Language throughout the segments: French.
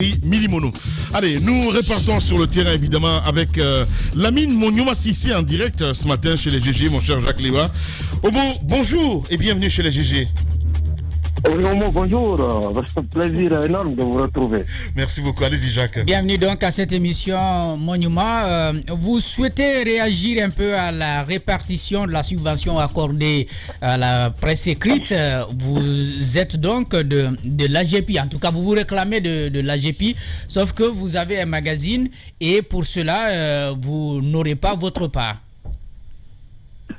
Milimono. Allez, nous repartons sur le terrain évidemment avec Lamine Monyouma Sissi en direct ce matin chez les GG, mon cher Jacques Lewa. Bonjour et bienvenue chez les GG. Bonjour, c'est un plaisir énorme de vous retrouver. Merci beaucoup, allez-y Jacques. Bienvenue donc à cette émission Monyouma. Vous souhaitez réagir un peu à la répartition de la subvention accordée à la presse écrite. Vous êtes donc de l'AGEPI, en tout cas vous vous réclamez de l'AGEPI, sauf que vous avez un magazine et pour cela vous n'aurez pas votre part.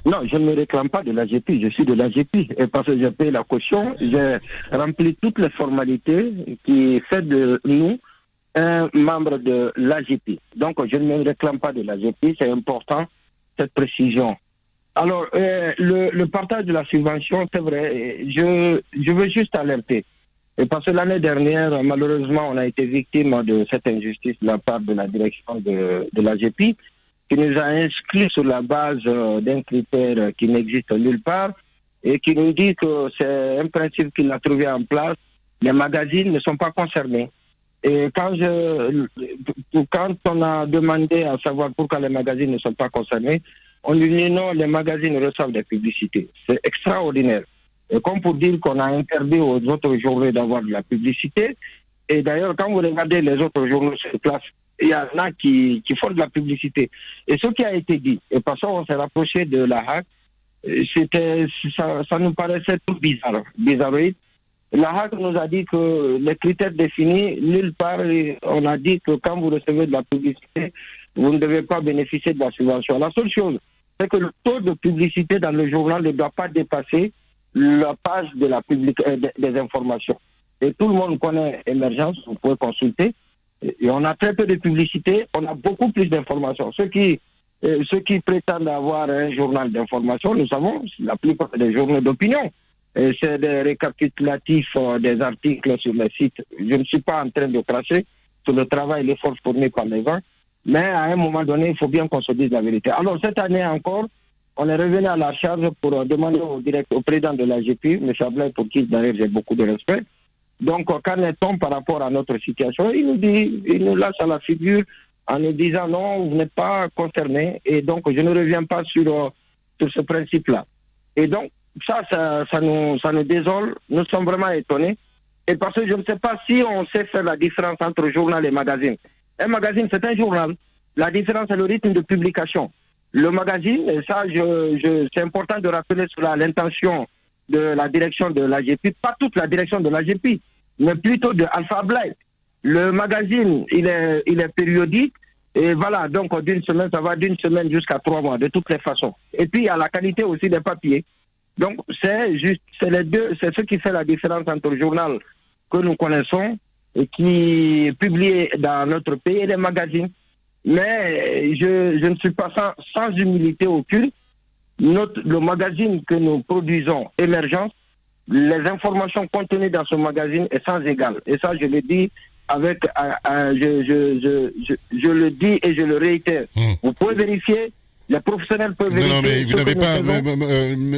Non, je ne me réclame pas de l'AGEPI, je suis de l'AGEPI. Et parce que j'ai payé la caution, j'ai rempli toutes les formalités qui font de nous un membre de l'AGEPI. Donc je ne me réclame pas de l'AGEPI, c'est important, cette précision. Alors, le partage de la subvention, c'est vrai, je veux juste alerter. Et parce que l'année dernière, malheureusement, on a été victime de cette injustice de la part de la direction de l'AGEPI, qui nous a inscrits sur la base d'un critère qui n'existe nulle part et qui nous dit que c'est un principe qu'il a trouvé en place. Les magazines ne sont pas concernés. Et quand on a demandé à savoir pourquoi les magazines ne sont pas concernés, on nous dit non, les magazines reçoivent des publicités. C'est extraordinaire. Et comme pour dire qu'on a interdit aux autres journaux d'avoir de la publicité. Et d'ailleurs, quand vous regardez les autres journaux sur place, il y en a qui font de la publicité. Et ce qui a été dit, et parce qu'on s'est rapproché de la HAC, ça nous paraissait tout bizarroïde. La HAC nous a dit que les critères définis, nulle part, on a dit que quand vous recevez de la publicité, vous ne devez pas bénéficier de la subvention. La seule chose, c'est que le taux de publicité dans le journal ne doit pas dépasser la page de la des informations. Et tout le monde connaît Émergence, vous pouvez consulter. Et on a très peu de publicité, on a beaucoup plus d'informations. Ceux qui prétendent avoir un journal d'information, nous savons, la plupart des journaux d'opinion. C'est des récapitulatifs des articles sur les sites. Je ne suis pas en train de cracher sur le travail et l'effort fourni par les gens, mais à un moment donné, il faut bien qu'on se dise la vérité. Alors cette année encore, on est revenu à la charge pour demander au président de l'AGEPI, M. Ablaï, pour qui d'ailleurs j'ai beaucoup de respect. Donc, qu'en est-on par rapport à notre situation? Il nous lâche à la figure en nous disant non, vous n'êtes pas concerné. Et donc, je ne reviens pas sur ce principe-là. Et donc, ça nous désole. Nous sommes vraiment étonnés. Et parce que je ne sais pas si on sait faire la différence entre journal et magazine. Un magazine, c'est un journal. La différence, c'est le rythme de publication. Le magazine, et ça, c'est important de rappeler sur l'intention de la direction de l'AGEPI, pas toute la direction de l'AGEPI, mais plutôt de Alpha Blight. Le magazine, il est périodique, et voilà, donc d'une semaine, ça va d'une semaine jusqu'à 3 mois, de toutes les façons. Et puis, il y a la qualité aussi des papiers. Donc, c'est les deux, c'est ce qui fait la différence entre le journal que nous connaissons, et qui est publié dans notre pays, et les magazines. Mais je ne suis pas sans humilité aucune. Le magazine que nous produisons, Émergence, les informations contenues dans ce magazine est sans égal. Et ça, je le dis avec, je le dis et je le réitère. Vous pouvez vérifier. Les professionnels peuvent vérifier. Non, mais vous n'avez pas,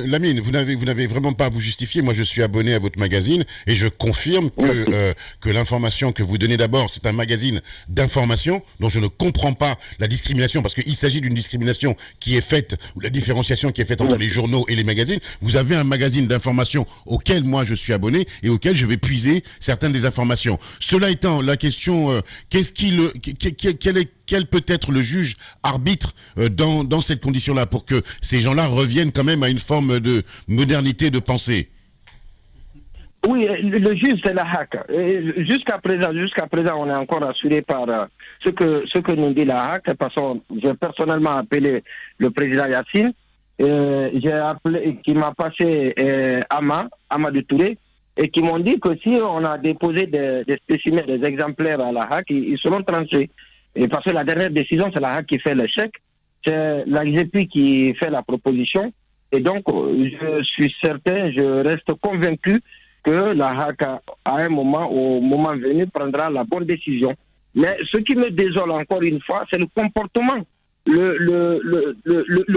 Lamine, vous n'avez vraiment pas à vous justifier. Moi, je suis abonné à votre magazine et je confirme que l'information que vous donnez d'abord, c'est un magazine d'information dont je ne comprends pas la discrimination parce qu'il s'agit d'une discrimination qui est faite, ou la différenciation qui est faite entre les journaux et les magazines. Vous avez un magazine d'information auquel moi je suis abonné et auquel je vais puiser certaines des informations. Cela étant, la question, quel peut être le juge arbitre dans cette condition-là pour que ces gens-là reviennent quand même à une forme de modernité de pensée? Oui, le juge, c'est la HAC. Jusqu'à présent, on est encore assuré par ce que nous dit la HAC, parce que j'ai personnellement appelé le président Yassine, j'ai appelé, qui m'a passé Amadou Touré, et qui m'ont dit que si on a déposé des spécimens, des exemplaires à la HAC, ils seront tranchés. Et parce que la dernière décision, c'est la HAC qui fait le chèque, c'est l'AGEPI qui fait la proposition. Et donc, je suis certain, je reste convaincu que la HAC, au moment venu, prendra la bonne décision. Mais ce qui me désole encore une fois, c'est le comportement, le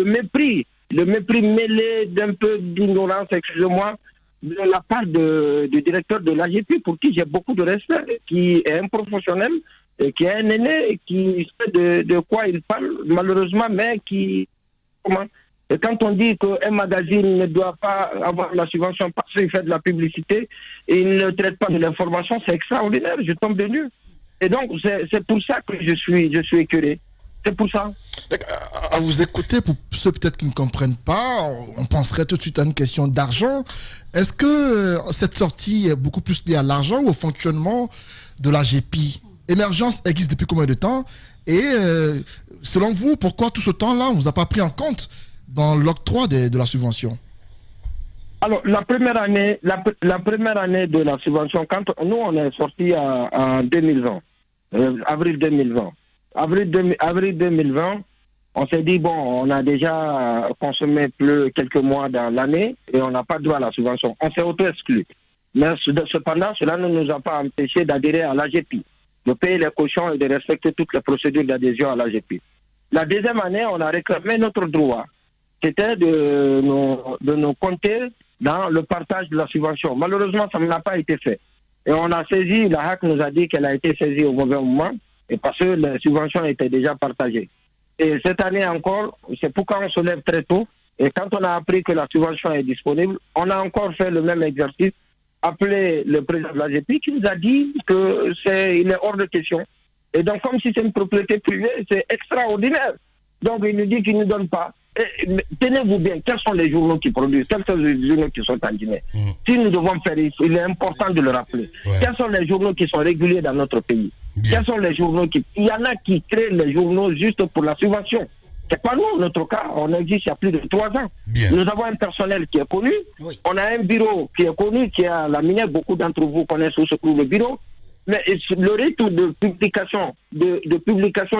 mépris mêlé d'un peu d'ignorance, excusez-moi, de la part du directeur de l'AGP, pour qui j'ai beaucoup de respect, qui est un professionnel, qui est un aîné, qui sait de quoi il parle, malheureusement, mais qui... Et quand on dit qu'un magazine ne doit pas avoir la subvention parce qu'il fait de la publicité et il ne traite pas de l'information, c'est extraordinaire, je tombe de nu. Et donc, c'est pour ça que je suis écœuré. C'est pour ça. À vous écouter, pour ceux peut-être qui ne comprennent pas, on penserait tout de suite à une question d'argent. Est-ce que cette sortie est beaucoup plus liée à l'argent ou au fonctionnement de la GPI? Émergence existe depuis combien de temps? Et selon vous, pourquoi tout ce temps-là, on ne vous a pas pris en compte dans l'octroi de la subvention? Alors, la première année de la subvention, quand nous, on est sorti en 2020, avril 2020. Avril 2020, on s'est dit, bon, on a déjà consommé plus quelques mois dans l'année et on n'a pas droit à la subvention. On s'est auto-exclu. Mais cependant, cela ne nous a pas empêché d'adhérer à l'AGP, de payer les cautions et de respecter toutes les procédures d'adhésion à l'AGP. La deuxième année, on a réclamé notre droit. C'était de nous compter dans le partage de la subvention. Malheureusement, ça n'a pas été fait. Et on a saisi, la HAC nous a dit qu'elle a été saisie au mauvais moment, et parce que les subventions étaient déjà partagées. Et cette année encore, c'est pourquoi on se lève très tôt, et quand on a appris que la subvention est disponible, on a encore fait le même exercice, appelé le président de l'AGP qui nous a dit qu'il est hors de question. Et donc, comme si c'est une propriété privée, c'est extraordinaire. Donc, il nous dit qu'il ne nous donne pas. Tenez-vous bien, quels sont les journaux qui produisent, quels sont les journaux qui sont en Guinée. Si nous devons faire, il est important de le rappeler. Quels sont les journaux qui sont réguliers dans notre pays? Quels sont les journaux qui... Il y en a qui créent les journaux juste pour la subvention. C'est pas nous, notre cas, on existe il y a plus de 3 ans. Nous avons un personnel qui est connu, on a un bureau qui est connu, qui est à la minière, beaucoup d'entre vous connaissent où se trouve le bureau. Mais le rythme de publication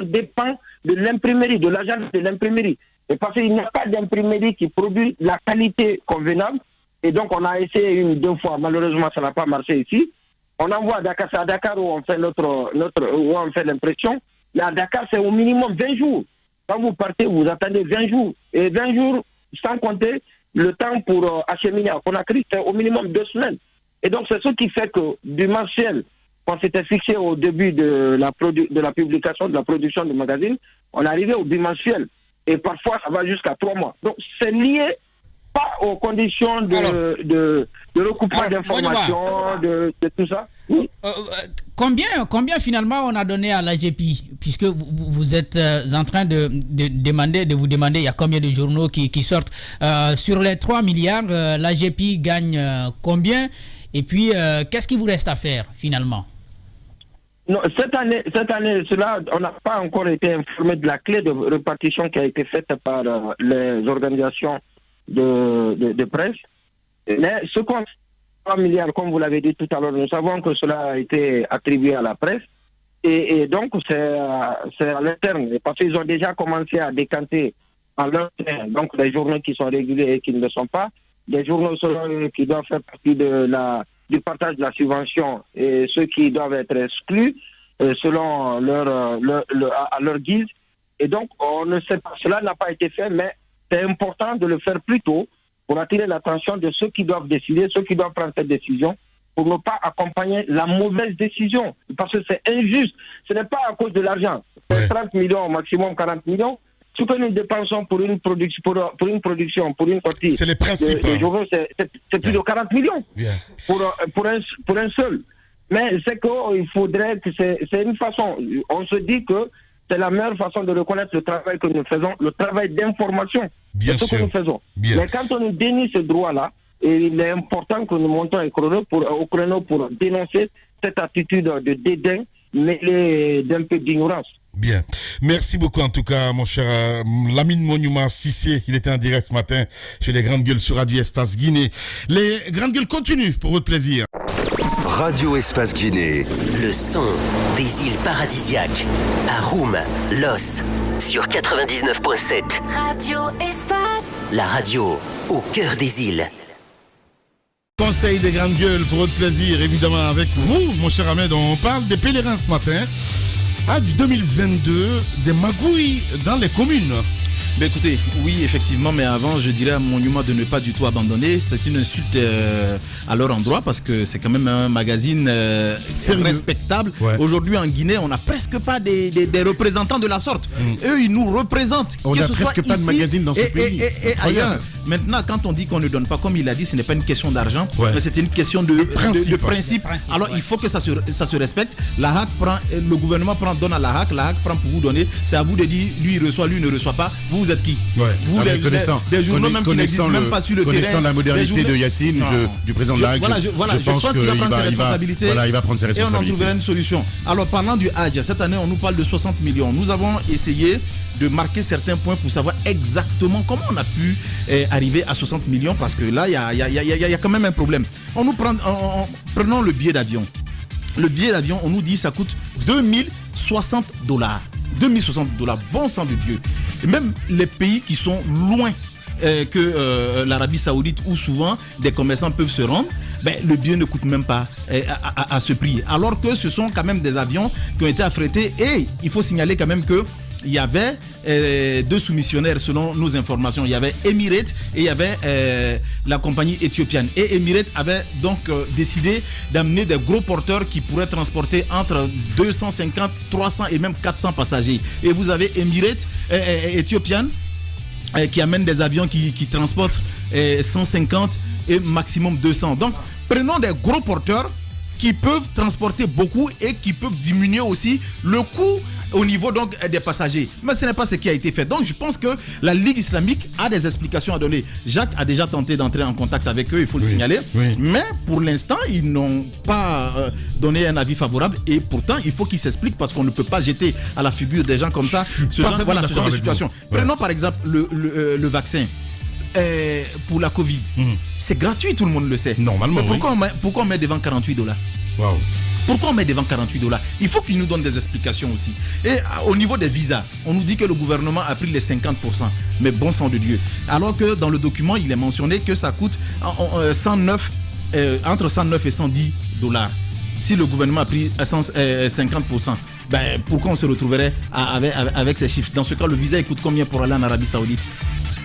dépend de l'imprimerie, de l'agence de l'imprimerie. Et parce qu'il n'y a pas d'imprimerie qui produit la qualité convenable. Et donc on a essayé 2 fois, malheureusement ça n'a pas marché ici. On envoie à Dakar, c'est à Dakar où on fait où on fait l'impression. Mais à Dakar c'est au minimum 20 jours. Quand vous partez, vous attendez 20 jours. Et 20 jours, sans compter le temps pour acheminer à Conakry, c'est au minimum 2 semaines. Et donc c'est ce qui fait que du mensuel, quand c'était fixé au début de la publication, de la production du magazine, on arrivait au bimensuel. Et parfois, ça va jusqu'à 3 mois. Donc, c'est lié pas aux conditions de recoupement d'informations, de tout ça. Oui. Combien finalement on a donné à l'AGP? Puisque vous êtes en train de vous demander, il y a combien de journaux qui sortent. Sur les 3 milliards, l'AGP gagne combien? Et puis, qu'est-ce qu'il vous reste à faire finalement? Non, cette année, on n'a pas encore été informé de la clé de répartition qui a été faite par les organisations de presse. Mais ce qu'on 3 milliards, comme vous l'avez dit tout à l'heure, nous savons que cela a été attribué à la presse. Et donc, c'est à l'interne. Parce qu'ils ont déjà commencé à décanter en leur sein, donc les journaux qui sont réguliers et qui ne le sont pas, des journaux qui doivent faire partie du partage de la subvention et ceux qui doivent être exclus selon à leur guise. Et donc, on ne sait pas, cela n'a pas été fait, mais c'est important de le faire plus tôt pour attirer l'attention de ceux qui doivent décider, ceux qui doivent prendre cette décision, pour ne pas accompagner la mauvaise décision. Parce que c'est injuste. Ce n'est pas à cause de l'argent. C'est 30 millions, au maximum 40 millions. Ce que nous dépensons pour une production, pour une partie c'est les principes, de journaux, c'est plus de 40 millions pour un seul. Mais c'est qu'il faudrait que c'est une façon, on se dit que c'est la meilleure façon de reconnaître le travail que nous faisons, le travail d'information, c'est ce que nous faisons. Mais quand on nous dénie ce droit-là, il est important que nous montons au créneau pour dénoncer cette attitude de dédain mêlée d'un peu d'ignorance. Bien. Merci beaucoup en tout cas, mon cher Lamine Monyouma Cissé. Il était en direct ce matin chez les Grandes Gueules sur Radio Espace Guinée. Les Grandes Gueules continuent pour votre plaisir. Radio Espace Guinée. Le son des îles paradisiaques. À Roum, Los, sur 99.7. Radio Espace. La radio au cœur des îles. Conseil des Grandes Gueules pour votre plaisir, évidemment avec vous, mon cher Ahmed. On parle des pèlerins ce matin. Du 2022, des magouilles dans les communes. Mais écoutez, oui, effectivement, mais avant, je dirais à Monyuma de ne pas du tout abandonner. C'est une insulte à leur endroit parce que c'est quand même un magazine respectable. Ouais. Aujourd'hui, en Guinée, on n'a presque pas des représentants de la sorte. Eux, ils nous représentent. On n'a presque pas de magazine dans ce pays. Et ailleurs. Maintenant, quand on dit qu'on ne donne pas, comme il a dit, ce n'est pas une question d'argent, mais c'est une question de principe. Alors, il faut que ça se respecte. La HAC prend, le gouvernement donne à la HAC prend pour vous donner. C'est à vous de dire, lui il reçoit, lui ne reçoit pas. Vous êtes qui? Vous, des journaux même qui n'existent même pas sur le terrain. Connaissant la modernité de Yacine, du président de la HAC, je pense qu'il va prendre ses responsabilités. Il va prendre ses responsabilités. Et on en trouverait une solution. Alors, parlant du Hadj, cette année, on nous parle de 60 millions. Nous avons essayé de marquer certains points pour savoir exactement comment on a pu arriver à 60 millions parce que là, il y a quand même un problème. Prenons le billet d'avion. Le billet d'avion, on nous dit ça coûte $2060. $2060, bon sang de Dieu. Et même les pays qui sont loin que l'Arabie Saoudite où souvent des commerçants peuvent se rendre, le billet ne coûte même pas à ce prix. Alors que ce sont quand même des avions qui ont été affrétés et il faut signaler quand même que il y avait deux soumissionnaires selon nos informations. Il y avait Emirates et il y avait la compagnie éthiopienne. Et Emirates avait donc décidé d'amener des gros porteurs qui pourraient transporter entre 250, 300 et même 400 passagers. Et vous avez Emirates éthiopienne qui amène des avions qui transportent 150 et maximum 200. Donc prenons des gros porteurs qui peuvent transporter beaucoup et qui peuvent diminuer aussi le coût au niveau donc des passagers. Mais ce n'est pas ce qui a été fait. Donc je pense que la Ligue islamique a des explications à donner. Jacques a déjà tenté d'entrer en contact avec eux, il faut le signaler. Oui. Mais pour l'instant, ils n'ont pas donné un avis favorable et pourtant, il faut qu'ils s'expliquent parce qu'on ne peut pas jeter à la figure des gens comme ça ce genre de situation. Prenons par exemple le vaccin. Pour la Covid, c'est gratuit, tout le monde le sait. Normalement. Mais pourquoi on met devant $48? Wow. Pourquoi on met devant $48? Il faut qu'ils nous donnent des explications aussi. Et au niveau des visas, on nous dit que le gouvernement a pris les 50%. Mais bon sang de Dieu. Alors que dans le document, il est mentionné que ça coûte entre 109 et $110. Si le gouvernement a pris 50%, pourquoi on se retrouverait avec ces chiffres? Dans ce cas, le visa il coûte combien pour aller en Arabie Saoudite?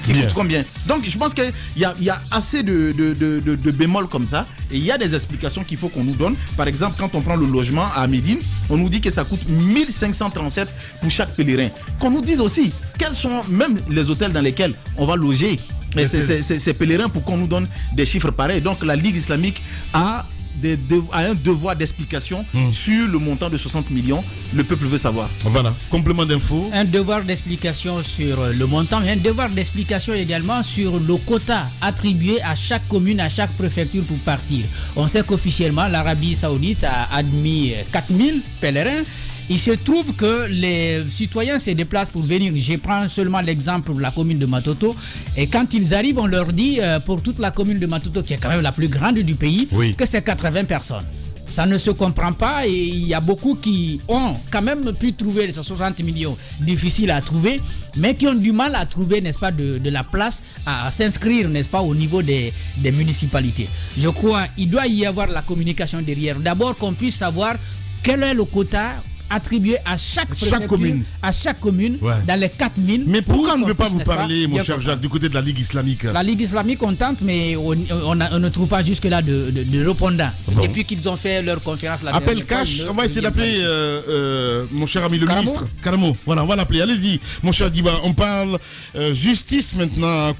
Il coûte combien? Donc je pense qu'il y a assez de bémols comme ça et il y a des explications qu'il faut qu'on nous donne. Par exemple, quand on prend le logement à Médine, on nous dit que ça coûte 1537 pour chaque pèlerin. Qu'on nous dise aussi quels sont même les hôtels dans lesquels on va loger ces pèlerins pour qu'on nous donne des chiffres pareils. Donc la Ligue islamique a un devoir d'explication sur le montant de 60 millions. Le peuple veut savoir. Voilà, complément d'info. Un devoir d'explication sur le montant, mais un devoir d'explication également sur le quota attribué à chaque commune, à chaque préfecture pour partir. On sait qu'officiellement, l'Arabie Saoudite a admis 4000 pèlerins. Il se trouve que les citoyens se déplacent pour venir. Je prends seulement l'exemple de la commune de Matoto. Et quand ils arrivent, on leur dit, pour toute la commune de Matoto, qui est quand même la plus grande du pays, que c'est 80 personnes. Ça ne se comprend pas et il y a beaucoup qui ont quand même pu trouver ces 60 millions difficiles à trouver, mais qui ont du mal à trouver, n'est-ce pas, de la place à s'inscrire, n'est-ce pas, au niveau des municipalités. Je crois qu'il doit y avoir la communication derrière. D'abord qu'on puisse savoir quel est le quota attribué à chaque commune, dans les 4000. Mais pourquoi on ne veut pas vous parler, mon cher Jacques, du côté de la Ligue islamique? La Ligue islamique, on tente, mais on ne trouve pas jusque-là de répondants. Bon. Depuis qu'ils ont fait leur conférence la appel cash, on va essayer d'appeler mon cher ami le ministre. Caramo, voilà, on va l'appeler. Allez-y, mon cher Diba, on parle justice maintenant.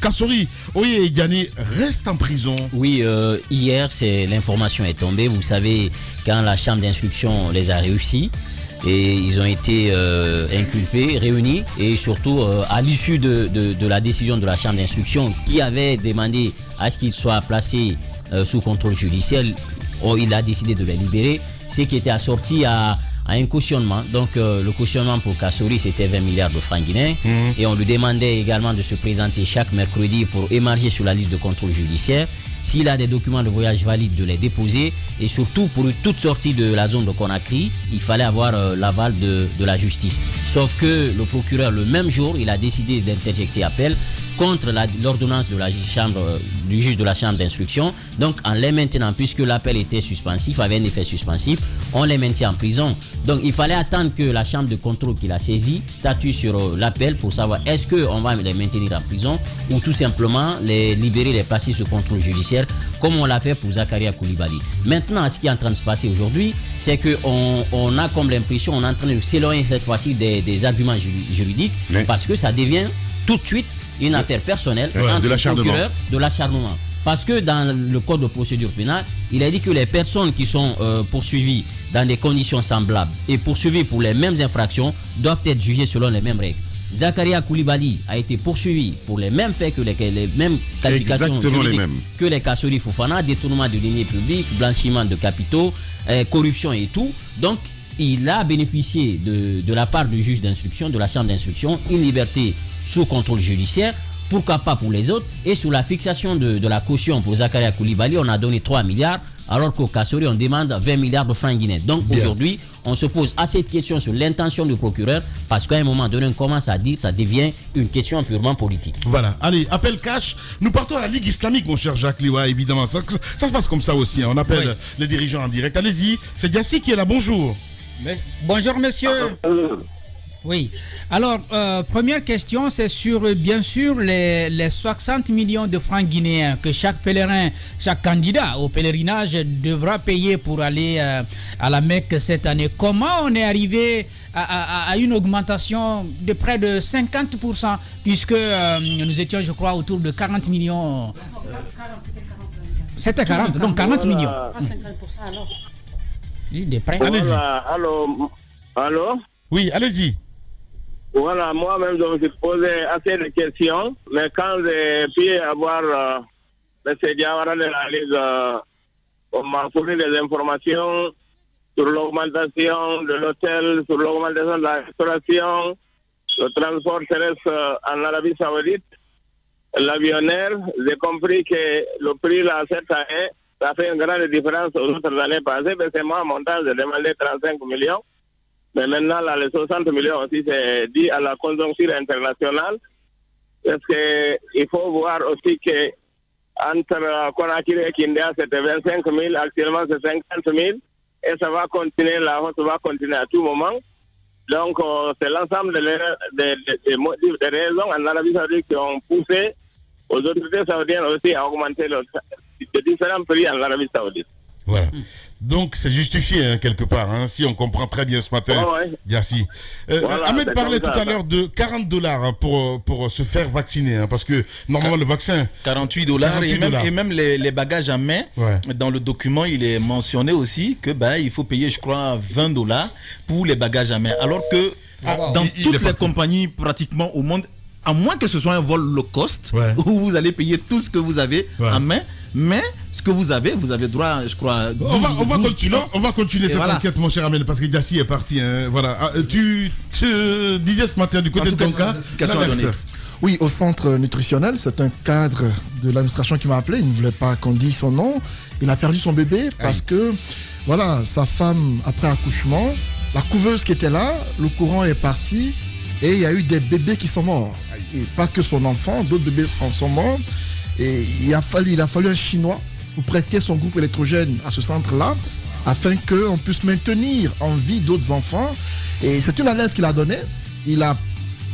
Kassori, Oye Gane reste en prison. Oui, hier, l'information est tombée. Vous savez, quand la chambre d'instruction les a réussi et ils ont été inculpés, réunis et surtout à l'issue de la décision de la chambre d'instruction qui avait demandé à ce qu'ils soient placés sous contrôle judiciaire, il a décidé de les libérer, ce qui était assorti à un cautionnement. Donc le cautionnement pour Kassori c'était 20 milliards de francs guinéens et on lui demandait également de se présenter chaque mercredi pour émarger sur la liste de contrôle judiciaire, s'il a des documents de voyage valides, de les déposer. Et surtout, pour toute sortie de la zone de Conakry, il fallait avoir l'aval de la justice. Sauf que le procureur, le même jour, il a décidé d'interjecter appel contre l'ordonnance de la chambre, du juge de la chambre d'instruction. Donc en les maintenant, puisque l'appel était suspensif, avait un effet suspensif, on les maintient en prison. Donc il fallait attendre que la chambre de contrôle qui l'a saisi statue sur l'appel pour savoir est-ce qu'on va les maintenir en prison ou tout simplement les libérer, les passer sous contrôle judiciaire, comme on l'a fait pour Zakaria Koulibaly. Maintenant, ce qui est en train de se passer aujourd'hui, c'est qu'on a comme l'impression, on est en train de s'éloigner cette fois-ci des arguments juridiques, parce que ça devient tout de suite une affaire personnelle entre le procureur de l'acharnement. Parce que dans le code de procédure pénale, il a dit que les personnes qui sont poursuivies dans des conditions semblables et poursuivies pour les mêmes infractions doivent être jugées selon les mêmes règles. Zakaria Koulibaly a été poursuivi pour les mêmes faits que les mêmes qualifications juridiques que les Kassori Fofana, détournement de deniers publics, blanchiment de capitaux, corruption et tout. Donc, il a bénéficié de la part du juge d'instruction, de la chambre d'instruction, une liberté sous contrôle judiciaire, pourquoi pas pour les autres. Et sous la fixation de la caution pour Zakaria Koulibaly, on a donné 3 milliards, alors qu'au Kassori, on demande 20 milliards de francs guinéens. Donc aujourd'hui, on se pose assez de questions sur l'intention du procureur, parce qu'à un moment donné, on commence à dire ça devient une question purement politique. Voilà, allez, appel cash. Nous partons à la Ligue islamique, mon cher Jacques Liwa, évidemment. Ça se passe comme ça aussi, hein. On appelle les dirigeants en direct. Allez-y, c'est Diassi qui est là, bonjour. Bonjour monsieur. Oui. Alors, première question, c'est sur, bien sûr, les 60 millions de francs guinéens que chaque pèlerin, chaque candidat au pèlerinage devra payer pour aller à la Mecque cette année. Comment on est arrivé à une augmentation de près de 50%, puisque nous étions, je crois, autour de 40 millions. C'était 40, donc 40 millions. Pas 50% alors. Des prêts. Allez-y. Allô? Oui, allez-y. Voilà, moi-même, je me suis posé assez de questions, mais quand j'ai pu avoir M. Diawara de la Ligue, on m'a fourni des informations sur l'augmentation de l'hôtel, sur l'augmentation de la restauration, le transport terrestre en Arabie Saoudite, l'avionnaire. J'ai compris que le prix, là, cette année, ça fait une grande différence aux autres années passées, mais c'est moi, mon temps, j'ai demandé 35 millions. Mais maintenant, là, les 60 millions aussi, c'est dit à la conjoncture internationale. Parce qu'il faut voir aussi que entre Conakry et Kindia, c'était 25 000, actuellement c'est 50 000. Et ça va continuer, la hausse va continuer à tout moment. Donc, c'est l'ensemble des raisons en Arabie Saoudite qui ont poussé aux autorités saoudiennes aussi à augmenter les différents prix en Arabie Saoudite. Voilà. Donc c'est justifié hein, quelque part, hein, si on comprend très bien ce matin. Bien si. Voilà, Ahmed parlait tout à l'heure de $40 hein, pour se faire vacciner, hein, parce que normalement le vaccin... $48 et même les bagages à main, dans le document il est mentionné aussi que il faut payer je crois $20 pour les bagages à main. Alors que dans toutes les compagnies pratiquement au monde, à moins que ce soit un vol low cost, où vous allez payer tout ce que vous avez à main, mais ce que vous avez droit, je crois, 12, on va continuer cette enquête, mon cher Amel, parce que Diassi est parti. Hein, voilà. Tu disais ce matin du côté de Donka. Oui, au centre nutritionnel, c'est un cadre de l'administration qui m'a appelé. Il ne voulait pas qu'on dise son nom. Il a perdu son bébé parce que, voilà, sa femme, après accouchement, la couveuse qui était là, le courant est parti et il y a eu des bébés qui sont morts. Et pas que son enfant, d'autres bébés en sont morts. Et il a fallu un Chinois pour prêter son groupe électrogène à ce centre-là afin qu'on puisse maintenir en vie d'autres enfants. Et c'est une alerte qu'il a donnée. Il a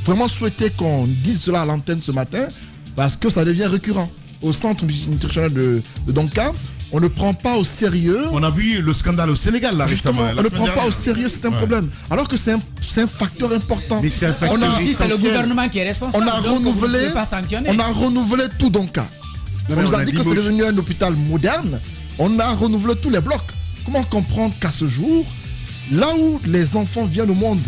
vraiment souhaité qu'on dise cela à l'antenne ce matin parce que ça devient récurrent. Au centre nutritionnel de Donka, on ne prend pas au sérieux. On a vu le scandale au Sénégal là récemment. On ne prend pas au sérieux, c'est un problème. Alors que c'est un facteur important. Mais c'est le gouvernement qui est responsable. On a renouvelé tout Donka. On nous a dit que c'est devenu un hôpital moderne. On a renouvelé tous les blocs. Comment comprendre qu'à ce jour, là où les enfants viennent au monde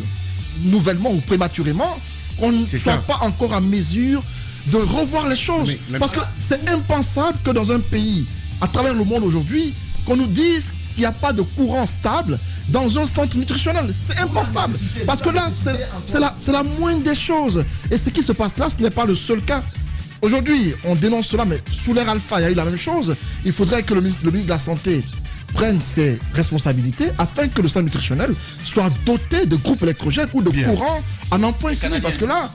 nouvellement ou prématurément, qu'on ne soit pas encore en mesure de revoir les choses. Parce que c'est impensable que dans un pays, à travers le monde aujourd'hui, qu'on nous dise qu'il n'y a pas de courant stable dans un centre nutritionnel. C'est impensable. Parce que là, c'est la moindre des choses. Et ce qui se passe là, ce n'est pas le seul cas. Aujourd'hui, on dénonce cela, mais sous l'ère Alpha, il y a eu la même chose. Il faudrait que le ministre de la Santé prenne ses responsabilités afin que le centre nutritionnel soit doté de groupes électrogènes ou de courants à n'en point fini. Parce que là,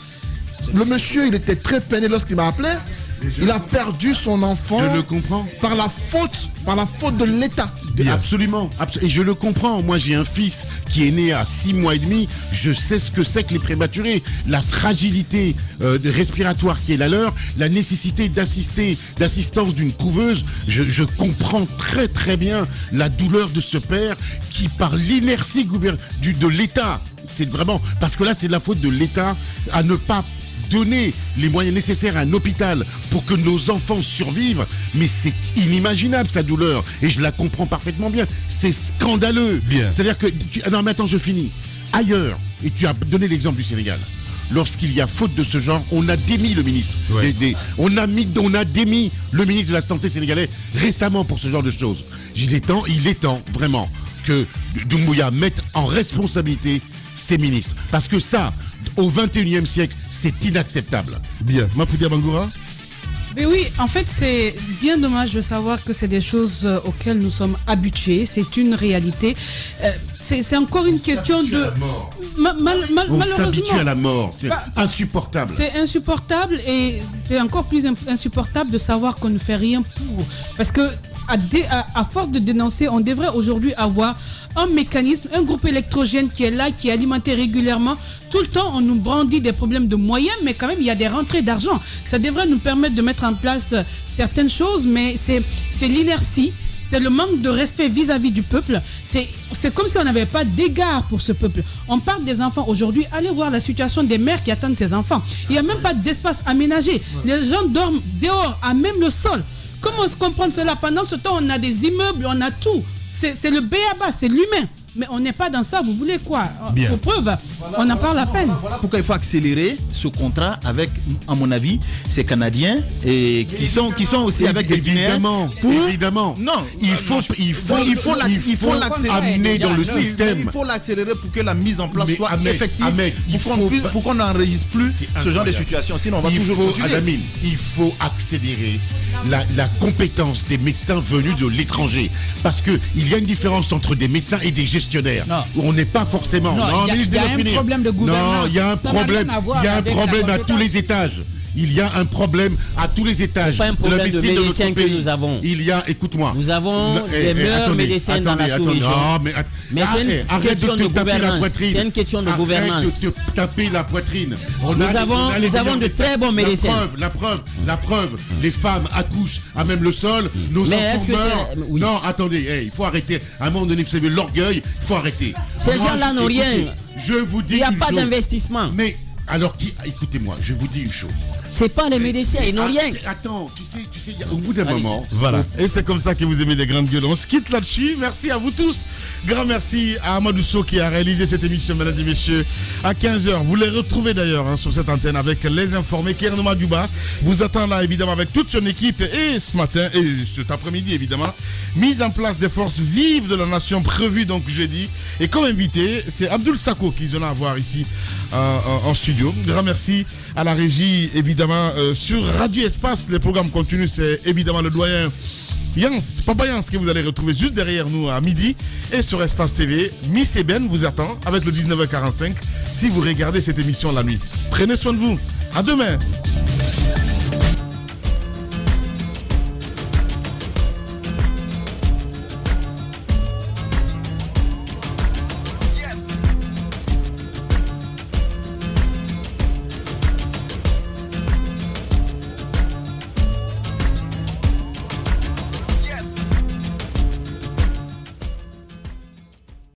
le monsieur, il était très peiné lorsqu'il m'a appelé. Il a perdu son enfant. Je le comprends. Par la faute de l'État. Absolument. Et je le comprends. Moi, j'ai un fils qui est né à 6 mois et demi. Je sais ce que c'est que les prématurés. La fragilité respiratoire qui est la leur, la nécessité d'assistance d'une couveuse. Je comprends très très bien la douleur de ce père qui, par l'inertie de l'État, c'est vraiment... Parce que là, c'est de la faute de l'État à ne pas donner les moyens nécessaires à un hôpital pour que nos enfants survivent, mais c'est inimaginable sa douleur, et je la comprends parfaitement bien. C'est scandaleux. C'est-à-dire que... Non mais attends, je finis. Ailleurs, et tu as donné l'exemple du Sénégal, lorsqu'il y a faute de ce genre, on a démis le ministre. Ouais. On a démis le ministre de la Santé sénégalais récemment pour ce genre de choses. Il est temps vraiment que Doumbouya mette en responsabilité ses ministres. Parce que ça, au 21e siècle, c'est inacceptable. Bien. Mafoudia Bangoura? Mais oui, en fait, c'est bien dommage de savoir que c'est des choses auxquelles nous sommes habitués. C'est une réalité. C'est encore une question de... On s'habitue à la mort. C'est insupportable. C'est insupportable, et c'est encore plus insupportable de savoir qu'on ne fait rien pour. Parce que à force de dénoncer, on devrait aujourd'hui avoir un mécanisme, un groupe électrogène qui est là, qui est alimenté régulièrement. Tout le temps, on nous brandit des problèmes de moyens, mais quand même, il y a des rentrées d'argent. Ça devrait nous permettre de mettre en place certaines choses, mais c'est l'inertie. C'est le manque de respect vis-à-vis du peuple. C'est comme si on n'avait pas d'égard pour ce peuple. On parle des enfants aujourd'hui. Allez voir la situation des mères qui attendent ces enfants. Il n'y a même pas d'espace aménagé. Les gens dorment dehors, à même le sol. Comment se comprendre cela? Pendant ce temps, on a des immeubles, on a tout. C'est le b.a.-ba, c'est l'humain. Mais on n'est pas dans ça, vous voulez quoi? Pour preuve, on en parle à peine. Voilà pourquoi il faut accélérer ce contrat avec, à mon avis, ces Canadiens et qui sont aussi avec des Guinéens. Évidemment. Non, il faut l'accélérer dans le système. Il faut l'accélérer pour que la mise en place soit effective. Pour qu'on n'enregistre plus ce genre de situation. Sinon, on va toujours continuer. Il faut accélérer la compétence des médecins venus de l'étranger. Parce qu'il y a une différence entre des médecins et des gestionnaires. On n'est pas forcément... Il y a un problème de gouvernance. Non, il y a un problème à tous les étages. Il y a un problème à tous les étages. Pas un problème de médecins que nous avons. Il y a, écoute-moi. Nous avons les meilleurs médecins dans la sous-région. Mais c'est une question de gouvernance. C'est une question de gouvernance. Arrête de te taper la poitrine. Nous avons de très bons médecins. La preuve. Les femmes accouchent à même le sol. Nos enfants meurent. Non, attendez, il faut arrêter. À un moment donné, vous savez, l'orgueil, il faut arrêter. Ces gens-là n'ont rien. Je vous dis. Il n'y a pas d'investissement. Mais alors, écoutez-moi, je vous dis une chose. C'est pas les médecins, ils n'ont rien. Attends, tu sais, au bout d'un moment... Voilà, et c'est comme ça que vous aimez les grandes gueules. On se quitte là-dessus. Merci à vous tous. Grand merci à Amadou Sow qui a réalisé cette émission, mesdames et messieurs, à 15h. Vous les retrouvez d'ailleurs sur cette antenne avec les informés. Kernoma Duba vous attend là, évidemment, avec toute son équipe. Et ce matin, et cet après-midi, évidemment, mise en place des forces vives de la nation prévues donc jeudi. Et comme invité, c'est Abdoul Sako qui vient à voir ici en studio. Grand merci à la régie, évidemment, sur Radio Espace. Les programmes continuent, c'est évidemment le doyen Papa Yans que vous allez retrouver juste derrière nous à midi. Et sur Espace TV, Miss Eben vous attend avec le 19h45 si vous regardez cette émission la nuit. Prenez soin de vous. À demain.